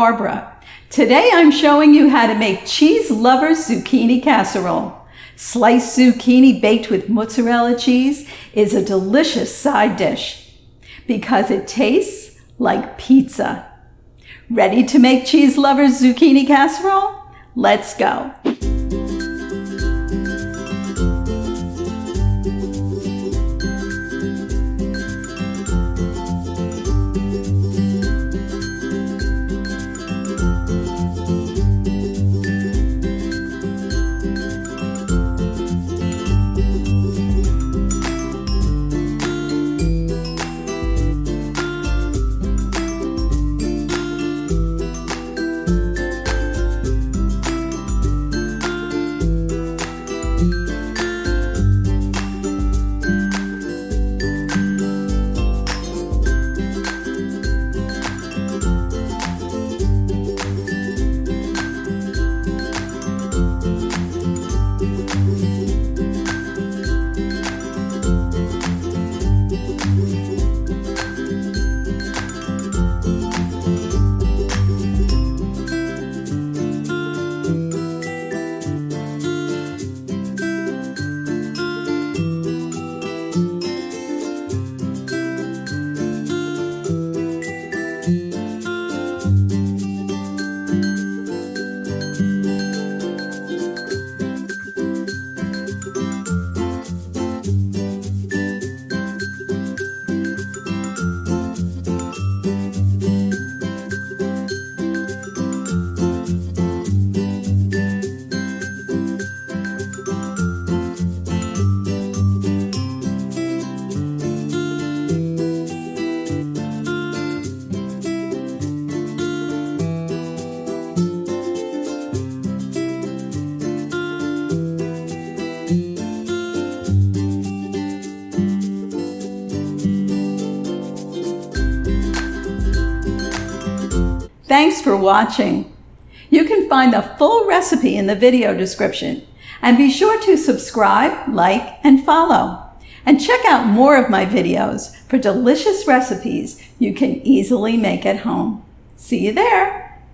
Barbara. Today I'm showing you how to make Cheese Lovers Zucchini Casserole. Sliced zucchini baked with mozzarella cheese is a delicious side dish because it tastes like pizza. Ready to make Cheese Lovers Zucchini Casserole? Let's go! Thanks for watching. You can find the full recipe in the video description. And be sure to subscribe, like, and follow. And check out more of my videos for delicious recipes you can easily make at home. See you there.